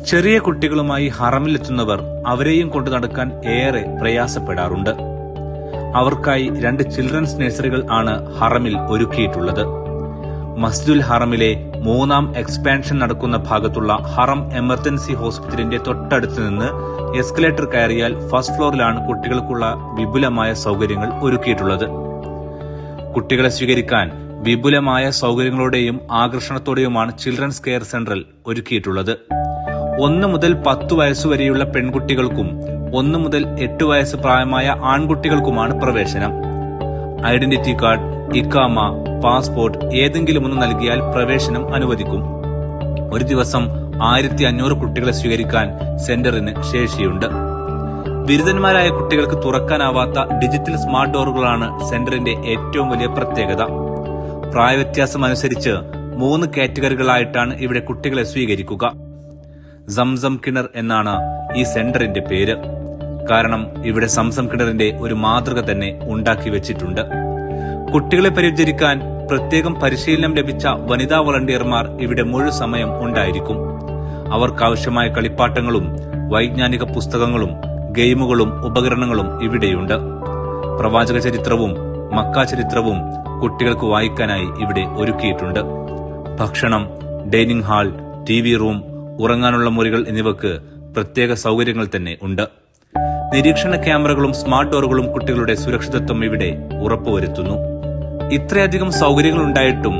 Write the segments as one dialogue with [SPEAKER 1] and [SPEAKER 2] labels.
[SPEAKER 1] ചെറിയ കുട്ടികളുമായി ഹറമിലെത്തുന്നവർ അവരെയും കൊണ്ടു നടക്കാൻ ഏറെ പ്രയാസപ്പെടാറുണ്ട്. അവർക്കായി 2 ചിൽഡ്രൻസ് നഴ്സറികൾ ആണ് ഹറമിൽ ഒരുക്കിയിട്ടുള്ളത്. മസ്ജിദുൽ ഹറമിലെ 3ാം എക്സ്പാൻഷൻ നടക്കുന്ന ഭാഗത്തുള്ള ഹറം എമർജൻസി ഹോസ്പിറ്റലിന്റെ തൊട്ടടുത്ത് നിന്ന് എസ്കലേറ്റർ കയറിയാൽ ഫസ്റ്റ് ഫ്ലോറിലാണ് കുട്ടികൾക്കുള്ള വിപുലമായ സൗകര്യങ്ങൾ ഒരുക്കിയിട്ടുള്ളത്. കുട്ടികളെ സ്വീകരിക്കാൻ വിപുലമായ സൗകര്യങ്ങളോടെയും ആകർഷണത്തോടെയുമാണ് ചിൽഡ്രൻസ് കെയർ സെന്ററിൽ ഒരുക്കിയിട്ടുള്ളത്. 1 മുതൽ 10 വയസ്സുവരെയുള്ള പെൺകുട്ടികൾക്കും 1 മുതൽ 8 വയസ്സ് പ്രായമായ ആൺകുട്ടികൾക്കുമാണ് പ്രവേശനം. ഐഡന്റിറ്റി കാർഡ്, ഇക്കാമ, പാസ്പോർട്ട് ഏതെങ്കിലും ഒന്ന് നൽകിയാൽ പ്രവേശനം അനുവദിക്കും. ഒരു ദിവസം 1500 കുട്ടികളെ സ്വീകരിക്കാൻ സെന്ററിന് ശേഷിയുണ്ട്. ബിരുദന്മാരായ കുട്ടികൾക്ക് തുറക്കാനാവാത്ത ഡിജിറ്റൽ സ്മാർട്ട് ഡോറുകളാണ് സെന്ററിന്റെ ഏറ്റവും വലിയ പ്രത്യേകത. പ്രായവ്യത്യാസമനുസരിച്ച് 3 കാറ്റഗറികളായിട്ടാണ് ഇവിടെ കുട്ടികളെ സ്വീകരിക്കുക. സംസം കിണർ എന്നാണ് ഈ സെന്ററിന്റെ പേര്. കാരണം ഇവിടെ സംസം കിണറിന്റെ ഒരു മാതൃക തന്നെ ഉണ്ടാക്കി വെച്ചിട്ടുണ്ട്. കുട്ടികളെ പരിചരിക്കാൻ പ്രത്യേകം പരിശീലനം ലഭിച്ച വനിതാ വളണ്ടിയർമാർ ഇവിടെ മുഴുവൻ സമയം ഉണ്ടായിരിക്കും. അവർക്കാവശ്യമായ കളിപ്പാട്ടങ്ങളും വൈജ്ഞാനിക പുസ്തകങ്ങളും ഗെയിമുകളും ഉപകരണങ്ങളും ഇവിടെയുണ്ട്. പ്രവാചക ചരിത്രവും മക്ക ചരിത്രവും കുട്ടികൾക്ക് വായിക്കാനായി ഇവിടെ ഒരുക്കിയിട്ടുണ്ട്. ഭക്ഷണം, ഡൈനിങ് ഹാൾ, TV റൂം, ഉറങ്ങാനുള്ള മുറികൾ എന്നിവക്ക് പ്രത്യേക സൗകര്യങ്ങൾ തന്നെ ഉണ്ട്. നിരീക്ഷണ ക്യാമറകളും സ്മാർട്ട് ഡോറുകളും കുട്ടികളുടെ സുരക്ഷിതത്വം ഇവിടെ ഉറപ്പുവരുത്തുന്നു. ഇത്രയധികം സൗകര്യങ്ങൾ ഉണ്ടായിട്ടും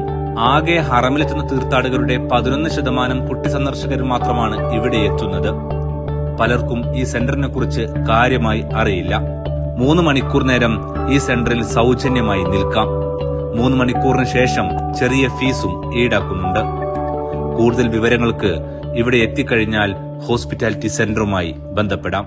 [SPEAKER 1] ആകെ ഹറമിലെത്തുന്ന തീർത്ഥാടകരുടെ 11% കുട്ടി സന്ദർശകർ മാത്രമാണ് ഇവിടെ എത്തുന്നത്. പലർക്കും ഈ സെന്ററിനെ കുറിച്ച് കാര്യമായി അറിയില്ല. 3 മണിക്കൂർ നേരം ഈ സെന്ററിൽ സൗജന്യമായി നിൽക്കാം. 3 മണിക്കൂറിന് ശേഷം ചെറിയ ഫീസും ഈടാക്കുന്നുണ്ട്. കൂടുതൽ വിവരങ്ങൾക്ക് ഇവിടെ എത്തിക്കഴിഞ്ഞാൽ ഹോസ്പിറ്റാലിറ്റി സെന്ററുമായി ബന്ധപ്പെടാം.